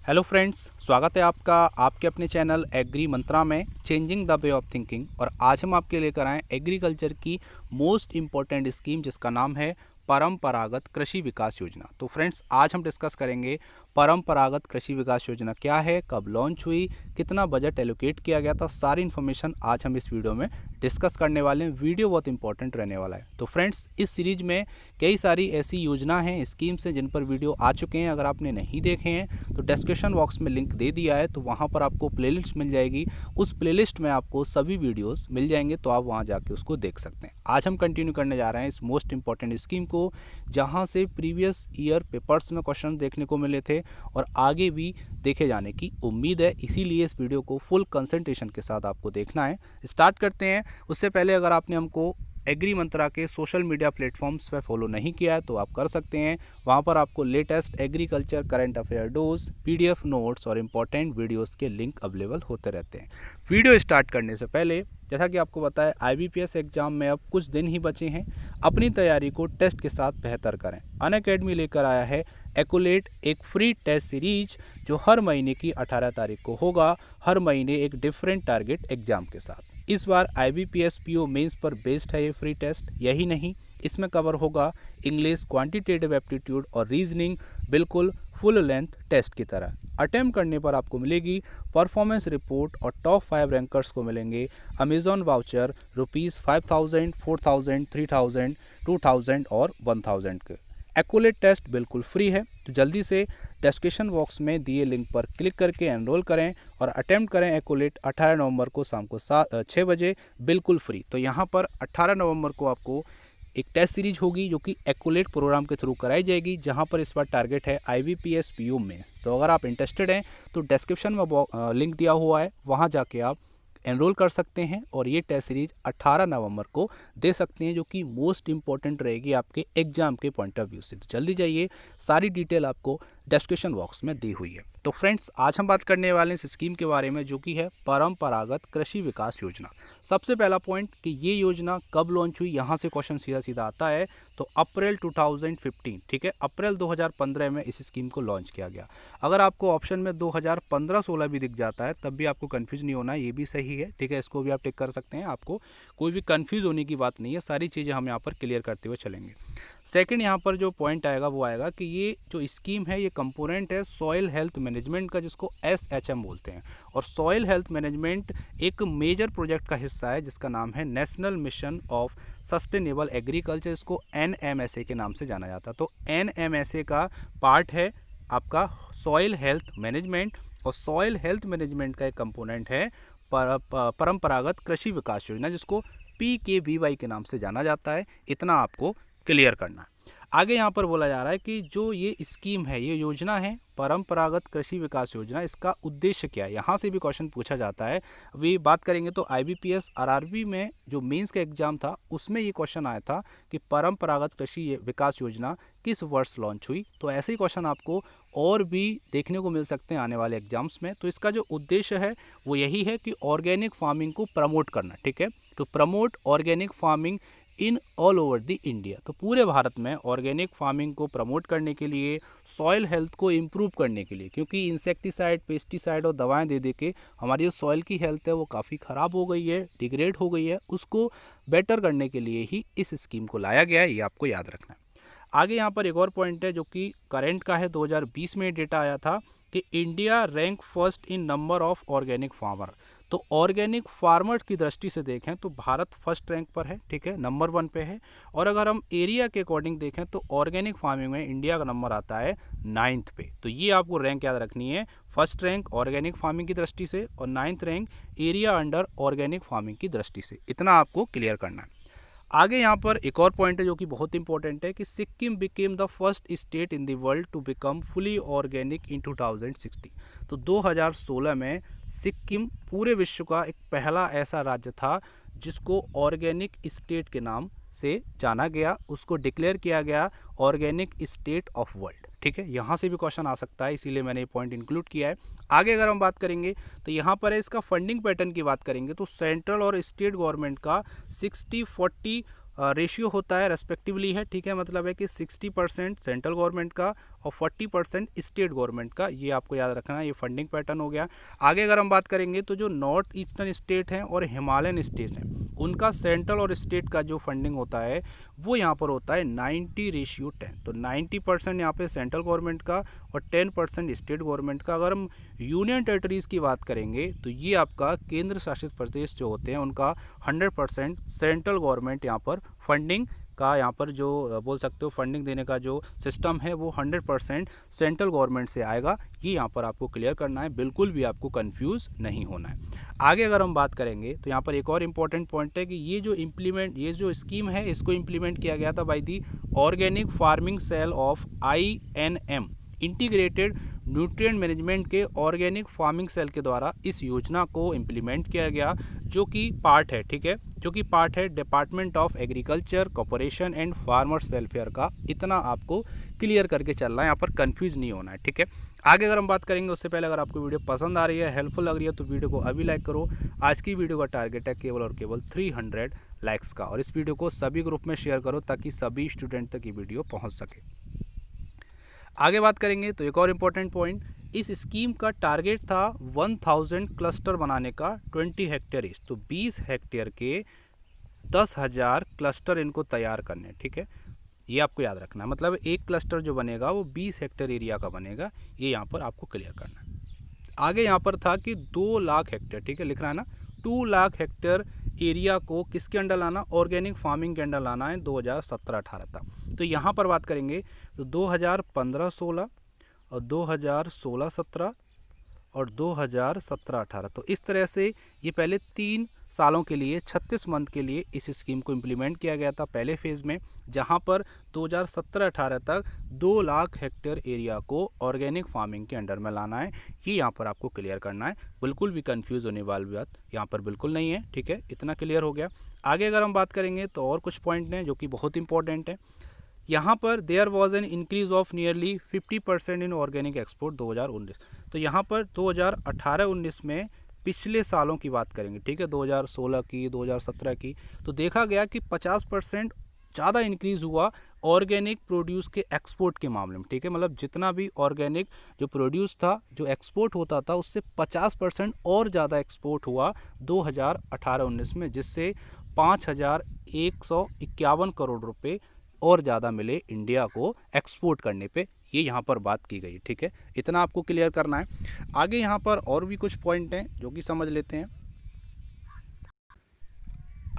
Hello friends, स्वागत है आपका आपके अपने चैनल एग्री मंत्रा में changing the way of thinking. और आज हम आपके लेकर आए एग्रीकल्चर की मोस्ट इम्पॉर्टेंट स्कीम जिसका नाम है परंपरागत कृषि विकास योजना। तो फ्रेंड्स, आज हम डिस्कस करेंगे परंपरागत कृषि विकास योजना क्या है, कब लॉन्च हुई, कितना बजट एलोकेट किया गया था, सारी इन्फॉर्मेशन आज हम इस वीडियो में डिस्कस करने वाले हैं। वीडियो बहुत इंपॉर्टेंट रहने वाला है। तो फ्रेंड्स, इस सीरीज में कई सारी ऐसी योजना हैं, स्कीम्स हैं जिन पर वीडियो आ चुके हैं। अगर आपने नहीं देखे हैं तो डिस्क्रिप्शन बॉक्स में लिंक दे दिया है, तो वहाँ पर आपको प्लेलिस्ट मिल जाएगी। उस प्लेलिस्ट में आपको सभी वीडियोस मिल जाएंगे, तो आप वहाँ जाके उसको देख सकते हैं। आज हम कंटिन्यू करने जा रहे हैं इस मोस्ट इंपॉर्टेंट स्कीम को, जहाँ से प्रीवियस ईयर पेपर्स में क्वेश्चन देखने को मिले थे और आगे भी देखे जाने की उम्मीद है। इसीलिए इस वीडियो को फुल कंसंट्रेशन के साथ आपको देखना है। स्टार्ट करते हैं। उससे पहले अगर आपने हमको एग्री मंत्रा के सोशल मीडिया प्लेटफॉर्म्स पर फॉलो नहीं किया है तो आप कर सकते हैं। वहाँ पर आपको latest agriculture current affair dose, PDF notes और इम्पॉर्टेंट वीडियोस के लिंक अवेलेबल होते रहते हैं। वीडियो स्टार्ट करने से पहले जैसा कि आपको पता है, IBPS एग्जाम में अब कुछ दिन ही बचे हैं। अपनी तैयारी को टेस्ट के साथ बेहतर करें। अनअकैडमी लेकर आया है एक्यूलेट, एक फ्री टेस्ट सीरीज जो हर महीने की 18 तारीख को होगा। हर महीने एक डिफरेंट टारगेट एग्जाम के साथ। इस बार IBPS PO मेंस पर बेस्ड है ये फ्री टेस्ट। यही नहीं, इसमें कवर होगा इंग्लिश, क्वांटिटेटिव एप्टीट्यूड और रीजनिंग, बिल्कुल फुल लेंथ टेस्ट की तरह। अटेम्प्ट करने पर आपको मिलेगी परफॉर्मेंस रिपोर्ट और टॉप 5 रैंकर्स को मिलेंगे अमेजॉन वाउचर ₹5000, 4000, 3000, 2000 और 1000 के। एक्यूलेट टेस्ट बिल्कुल फ्री है, तो जल्दी से डिस्क्रिप्शन बॉक्स में दिए लिंक पर क्लिक करके एनरोल करें और अटेम्प्ट करें एक्यूलेट 18 नवंबर को शाम को 6 बजे, बिल्कुल फ्री। तो यहाँ पर 18 नवंबर को आपको एक टेस्ट सीरीज होगी जो कि एक्यूलेट प्रोग्राम के थ्रू कराई जाएगी, जहाँ पर इस बार टारगेट है IBPS PO में। तो अगर आप इंटरेस्टेड हैं तो डिस्क्रिप्शन में लिंक दिया हुआ है, वहाँ जाके आप एनरोल कर सकते हैं और ये टेस्ट सीरीज 18 नवंबर को दे सकते हैं, जो कि मोस्ट इंपॉर्टेंट रहेगी आपके एग्जाम के पॉइंट ऑफ व्यू से। तो जल्दी जाइए, सारी डिटेल आपको डिस्क्रिप्शन बॉक्स में दी हुई है। तो फ्रेंड्स, आज हम बात करने वाले हैं इस स्कीम के बारे में जो कि है परंपरागत कृषि विकास योजना। सबसे पहला पॉइंट कि ये योजना कब लॉन्च हुई, यहाँ से क्वेश्चन सीधा सीधा आता है। तो अप्रैल 2015, ठीक है, अप्रैल 2015 में इस स्कीम को लॉन्च किया गया। अगर आपको ऑप्शन में 2015-16 भी दिख जाता है तब भी आपको कन्फ्यूज नहीं होना, ये भी सही है, ठीक है, इसको भी आप टिक कर सकते हैं। आपको कोई भी कन्फ्यूज होने की बात नहीं है, सारी चीज़ें हम यहाँ पर क्लियर करते हुए चलेंगे। सेकंड, यहाँ पर जो पॉइंट आएगा वो आएगा कि ये जो स्कीम है ये कंपोनेंट है सॉइल हेल्थ मैनेजमेंट का, जिसको SHM बोलते हैं। और सॉइल हेल्थ मैनेजमेंट एक मेजर प्रोजेक्ट का हिस्सा है जिसका नाम है national mission of sustainable agriculture, इसको NMSA के नाम से जाना जाता है। तो NMSA का पार्ट है आपका सॉइल हेल्थ मैनेजमेंट, और सॉइल हेल्थ मैनेजमेंट का एक कंपोनेंट है परंपरागत कृषि विकास योजना, जिसको PKVY के नाम से जाना जाता है। इतना आपको क्लियर करना है। आगे यहाँ पर बोला जा रहा है कि जो ये स्कीम है, ये योजना है परंपरागत कृषि विकास योजना, इसका उद्देश्य क्या है, यहाँ से भी क्वेश्चन पूछा जाता है। अभी बात करेंगे तो IBPS RRB में जो मेंस का एग्जाम था उसमें ये क्वेश्चन आया था कि परंपरागत कृषि विकास योजना किस वर्ष लॉन्च हुई। तो ऐसे ही क्वेश्चन आपको और भी देखने को मिल सकते हैं आने वाले एग्जाम्स में। तो इसका जो उद्देश्य है वो यही है कि ऑर्गेनिक फार्मिंग को प्रमोट करना, ठीक है, तो promote organic farming in all over the India. तो पूरे भारत में ऑर्गेनिक फार्मिंग को प्रमोट करने के लिए, सॉइल हेल्थ को इम्प्रूव करने के लिए, क्योंकि इंसेक्टिसाइड, पेस्टिसाइड और दवाएं दे दे के हमारी जो सॉइल की हेल्थ है वो काफ़ी ख़राब हो गई है, डिग्रेड हो गई है, उसको बेटर करने के लिए ही इस स्कीम को लाया गया है, ये आपको याद रखना है। आगे यहाँ पर एक और पॉइंट है जो कि करंट का है, 2020 में डेटा आया था कि India rank first in number of organic farmer. तो ऑर्गेनिक फार्मर्स की दृष्टि से देखें तो भारत फर्स्ट रैंक पर है, ठीक है, नंबर 1 पे है। और अगर हम एरिया के अकॉर्डिंग देखें तो ऑर्गेनिक फार्मिंग में इंडिया का नंबर आता है 9th पे। तो ये आपको रैंक याद रखनी है, फर्स्ट रैंक ऑर्गेनिक फार्मिंग की दृष्टि से और 9th rank area under organic farming की दृष्टि से। इतना आपको क्लियर करना है। आगे यहाँ पर एक और पॉइंट है जो कि बहुत इंपॉर्टेंट है कि Sikkim became the first state in the world to become fully organic in 2016। तो 2016 में सिक्किम पूरे विश्व का एक पहला ऐसा राज्य था जिसको ऑर्गेनिक स्टेट के नाम से जाना गया, उसको डिक्लेयर किया गया ऑर्गेनिक स्टेट ऑफ वर्ल्ड, ठीक है। यहाँ से भी क्वेश्चन आ सकता है, इसीलिए मैंने ये पॉइंट इंक्लूड किया है। आगे अगर हम बात करेंगे तो यहाँ पर है इसका फंडिंग पैटर्न की बात करेंगे तो सेंट्रल और स्टेट गवर्नमेंट का 60-40 रेशियो होता है रेस्पेक्टिवली है, ठीक है। मतलब है कि 60% सेंट्रल गवर्नमेंट का और 40% स्टेट गवर्नमेंट का, ये आपको याद रखना है। ये फंडिंग पैटर्न हो गया। आगे अगर हम बात करेंगे तो जो नॉर्थ ईस्टर्न स्टेट हैं और हिमालयन स्टेट हैं, उनका सेंट्रल और स्टेट का जो फंडिंग होता है वो यहाँ पर होता है 90:10। तो 90% यहाँ पे सेंट्रल गवर्नमेंट का और 10% स्टेट गवर्नमेंट का। अगर हम यूनियन टेरिटरीज़ की बात करेंगे तो ये आपका केंद्र शासित प्रदेश जो होते हैं उनका 100% सेंट्रल गवर्नमेंट यहाँ पर फंडिंग का, यहाँ पर जो बोल सकते हो फंडिंग देने का जो सिस्टम है वो 100% सेंट्रल गवर्नमेंट से आएगा। ये यहाँ पर आपको क्लियर करना है, बिल्कुल भी आपको कंफ्यूज नहीं होना है। आगे अगर हम बात करेंगे तो यहाँ पर एक और इम्पॉर्टेंट पॉइंट है कि ये जो स्कीम है इसको इम्प्लीमेंट किया गया था by the organic farming cell of INM, integrated nutrient management के ऑर्गेनिक फार्मिंग सेल के द्वारा इस योजना को इम्प्लीमेंट किया गया, जो कि पार्ट है, ठीक है, जो कि पार्ट है department of agriculture corporation and farmers welfare का। इतना आपको क्लियर करके चलना है, यहाँ पर कंफ्यूज नहीं होना है, ठीक है। आगे अगर हम बात करेंगे उससे पहले अगर आपको वीडियो पसंद आ रही है, हेल्पफुल लग रही है तो वीडियो को अभी लाइक करो। आज की वीडियो का टारगेट है केवल और केवल 300 लाइक्स का, और इस वीडियो को सभी ग्रुप में शेयर करो ताकि सभी स्टूडेंट तक ये वीडियो पहुँच सके। आगे बात करेंगे तो एक और इम्पोर्टेंट पॉइंट, इस स्कीम का टारगेट था 1000 क्लस्टर बनाने का 20 हेक्टेयर ईच। तो 20 हेक्टेयर के 10,000 क्लस्टर इनको तैयार करने, ठीक है। ये आपको याद रखना है, मतलब एक क्लस्टर जो बनेगा वो 20 हेक्टेयर एरिया का बनेगा, ये यहाँ पर आपको क्लियर करना है। आगे यहाँ पर था कि 2 लाख हेक्टेयर, ठीक है, लिख रहा है ना, 2 लाख हेक्टेयर एरिया को किसके अंडर लाना, ऑर्गेनिक फार्मिंग के अंडर लाना है 2017-18 तक। तो यहाँ पर बात करेंगे तो 2015-16 और 2016-17 और 2017-18, तो इस तरह से ये पहले 3 सालों के लिए 36 मंथ के लिए इस स्कीम को इम्प्लीमेंट किया गया था पहले फेज़ में, जहां पर 2017-18 तक 2 लाख हेक्टेयर एरिया को ऑर्गेनिक फार्मिंग के अंडर में लाना है। ये यहाँ पर आपको क्लियर करना है, बिल्कुल भी कंफ्यूज होने वाली बात यहाँ पर बिल्कुल नहीं है, ठीक है, इतना क्लियर हो गया। आगे अगर हम बात करेंगे तो और कुछ पॉइंट हैं जो कि बहुत इंपॉर्टेंट है। यहाँ पर there was an increase of nearly 50% in organic export 2019। तो यहाँ पर 2018-19 में पिछले सालों की बात करेंगे, ठीक है, 2016 की, 2017 की, तो देखा गया कि 50% ज़्यादा इंक्रीज़ हुआ ऑर्गेनिक प्रोड्यूस के एक्सपोर्ट के मामले में, ठीक है। मतलब जितना भी ऑर्गेनिक जो प्रोड्यूस था जो एक्सपोर्ट होता था उससे 50% और ज़्यादा एक्सपोर्ट हुआ 2018-19 में, जिससे 5,151 करोड़ रुपए और ज़्यादा मिले इंडिया को एक्सपोर्ट करने पे। ये यहाँ पर बात की गई, ठीक है, इतना आपको क्लियर करना है। आगे यहाँ पर और भी कुछ पॉइंट हैं जो कि समझ लेते हैं।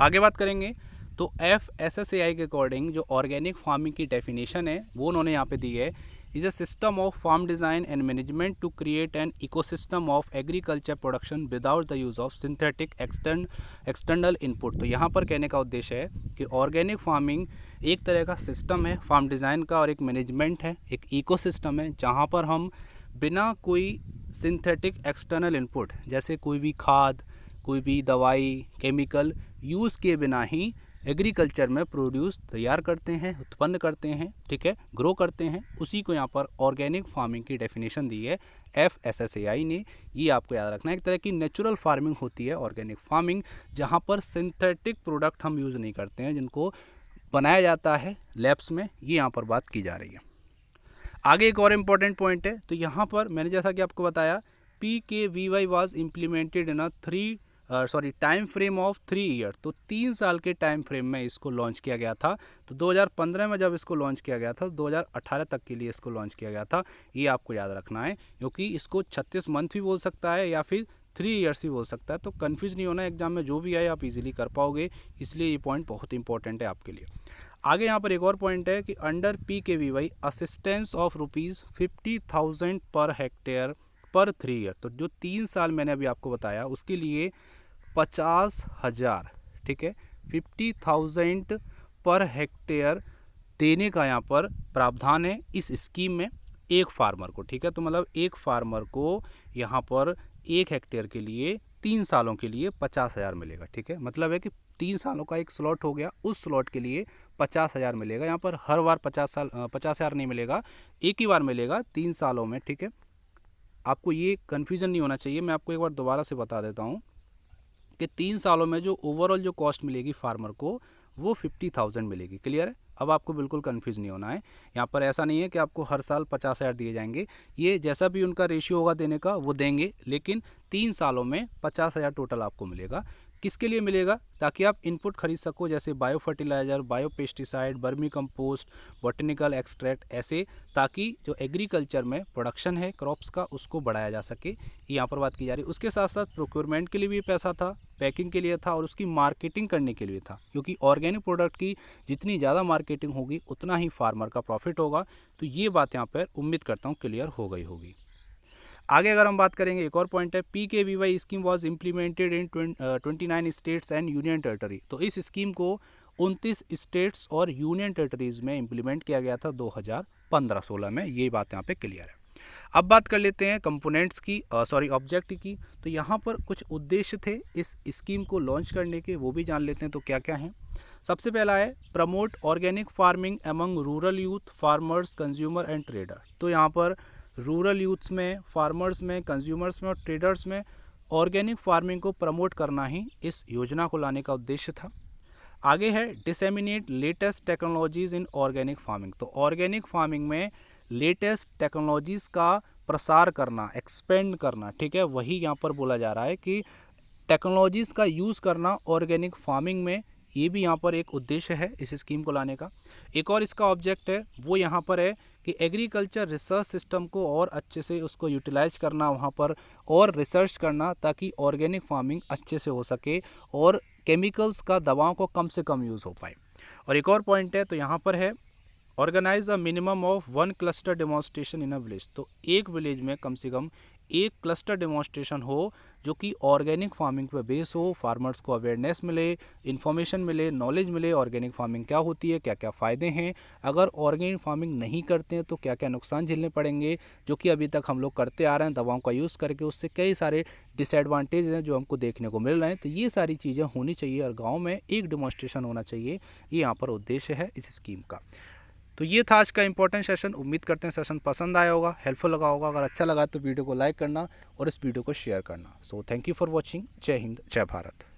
आगे बात करेंगे तो FSSAI के अकॉर्डिंग जो ऑर्गेनिक फार्मिंग की डेफिनेशन है वो उन्होंने यहाँ पे दी है, is a system of farm design and management to create an ecosystem of agriculture production without the use of synthetic external input. तो यहाँ पर कहने का उद्देश्य है कि ऑर्गेनिक फार्मिंग एक तरह का सिस्टम है फार्म डिज़ाइन का, और एक मैनेजमेंट है, एक इकोसिस्टम है, जहाँ पर हम बिना कोई सिंथेटिक एक्सटर्नल इनपुट जैसे कोई भी खाद, कोई भी दवाई, केमिकल यूज़ किए बिना ही एग्रीकल्चर में प्रोड्यूस तैयार करते हैं, उत्पन्न करते हैं, ठीक है, ग्रो करते हैं। उसी को यहाँ पर ऑर्गेनिक फार्मिंग की डेफिनेशन दी है FSSAI ने। ये आपको याद रखना है, एक तरह की नेचुरल फार्मिंग होती है ऑर्गेनिक फार्मिंग, जहाँ पर सिंथेटिक प्रोडक्ट हम यूज़ नहीं करते हैं, जिनको बनाया जाता है लैब्स में। ये यहाँ पर बात की जा रही है। आगे एक और इम्पॉर्टेंट पॉइंट है, तो यहाँ पर मैंने जैसा कि आपको बताया PKVY was implemented in a time frame of 3 year. तो 3 साल के टाइम फ्रेम में इसको लॉन्च किया गया था। तो 2015 में जब इसको लॉन्च किया गया था, 2018 तक के लिए इसको लॉन्च किया गया था। ये आपको याद रखना है, क्योंकि इसको 36 मंथ भी बोल सकता है या फिर 3 ईयर्स भी बोल सकता है। तो कन्फ्यूज़ नहीं होना, एग्जाम में जो भी आए आप इजीली कर पाओगे, इसलिए ये पॉइंट बहुत इंपॉर्टेंट है आपके लिए। आगे यहाँ पर एक और पॉइंट है कि under PKVY assistance of ₹50,000 per hectare पर 3 ईयर। तो जो 3 साल मैंने अभी आपको बताया उसके लिए 50,000, ठीक है, 50,000 पर हेक्टेयर देने का यहाँ पर प्रावधान है इस स्कीम में एक फार्मर को, ठीक है। तो मतलब एक फार्मर को यहाँ पर 1 हेक्टेयर के लिए 3 सालों के लिए 50,000 मिलेगा, ठीक है। मतलब है कि 3 सालों का एक स्लॉट हो गया, उस स्लॉट के लिए 50,000 मिलेगा। यहाँ पर हर बार 50,000 नहीं मिलेगा, एक ही बार मिलेगा 3 सालों में, ठीक है। आपको ये कन्फ्यूज़न नहीं होना चाहिए। मैं आपको एक बार दोबारा से बता देता हूँ कि 3 सालों में जो ओवरऑल जो कॉस्ट मिलेगी फार्मर को वो 50,000 मिलेगी। क्लियर है? अब आपको बिल्कुल कंफ्यूज नहीं होना है। यहाँ पर ऐसा नहीं है कि आपको हर साल 50,000 दिए जाएंगे। ये जैसा भी उनका रेशियो होगा देने का वो देंगे, लेकिन 3 सालों में 50,000 टोटल आपको मिलेगा। किसके लिए मिलेगा? ताकि आप इनपुट खरीद सको, जैसे bio fertiliser, bio pesticide, vermi compost, botanical extract, ऐसे, ताकि जो एग्रीकल्चर में प्रोडक्शन है क्रॉप्स का उसको बढ़ाया जा सके। ये यहाँ पर बात की जा रही है। उसके साथ साथ प्रोक्योरमेंट के लिए भी पैसा था, पैकिंग के लिए था और उसकी मार्केटिंग करने के लिए था, क्योंकि ऑर्गेनिक प्रोडक्ट की जितनी ज़्यादा मार्केटिंग होगी उतना ही फार्मर का प्रॉफिट होगा। तो ये बात यहाँ पर उम्मीद करता हूँ क्लियर हो गई होगी। आगे अगर हम बात करेंगे, एक और पॉइंट है, PKVY scheme was implemented in 29 states and union territory. तो इस स्कीम को 29 स्टेट्स और यूनियन टेरिटरीज में इम्प्लीमेंट किया गया था 2015-16 में। ये बात यहाँ पे क्लियर है। अब बात कर लेते हैं कंपोनेंट्स की, ऑब्जेक्ट की। तो यहाँ पर कुछ उद्देश्य थे इस स्कीम को लॉन्च करने के, वो भी जान लेते हैं। तो क्या क्या हैं? सबसे पहला है promote organic farming among rural youth, farmers, consumer and trader. तो यहाँ पर रूरल यूथ्स में, फार्मर्स में, कंज्यूमर्स में और ट्रेडर्स में ऑर्गेनिक फार्मिंग को प्रमोट करना ही इस योजना को लाने का उद्देश्य था। आगे है disseminate latest technologies in organic farming. तो ऑर्गेनिक फार्मिंग में लेटेस्ट टेक्नोलॉजीज़ का प्रसार करना, एक्सपेंड करना, ठीक है, वही यहाँ पर बोला जा रहा है कि टेक्नोलॉजीज़ का यूज़ करना ऑर्गेनिक फार्मिंग में, ये भी यहाँ पर एक उद्देश्य है इस स्कीम को लाने का। एक और इसका ऑब्जेक्ट है वो यहाँ पर है कि एग्रीकल्चर रिसर्च सिस्टम को और अच्छे से उसको यूटिलाइज करना, वहाँ पर और रिसर्च करना, ताकि ऑर्गेनिक फार्मिंग अच्छे से हो सके और केमिकल्स का, दवाओं को कम से कम यूज़ हो पाए। और एक और पॉइंट है, तो यहाँ पर है organise a minimum of 1 cluster demonstration in a village. तो एक विलेज में कम से कम एक क्लस्टर डेमोन्स्ट्रेशन हो जो कि ऑर्गेनिक फार्मिंग पे बेस हो, फार्मर्स को अवेयरनेस मिले, इन्फॉर्मेशन मिले, नॉलेज मिले, ऑर्गेनिक फार्मिंग क्या होती है, क्या क्या फ़ायदे हैं, अगर ऑर्गेनिक फार्मिंग नहीं करते हैं तो क्या क्या नुकसान झेलने पड़ेंगे, जो कि अभी तक हम लोग करते आ रहे हैं दवाओं का यूज़ करके, उससे कई सारे डिसएडवांटेज हैं जो हमको देखने को मिल रहे हैं। तो ये सारी चीज़ें होनी चाहिए और गाँव में एक डेमोन्स्ट्रेशन होना चाहिए। ये यहाँ पर उद्देश्य है इस स्कीम का। तो ये था आज का इंपॉर्टेंट सेशन। उम्मीद करते हैं सेशन पसंद आया होगा, हेल्पफुल लगा होगा। अगर अच्छा लगा तो वीडियो को लाइक करना और इस वीडियो को शेयर करना। So thank you for watching. जय हिंद, जय भारत।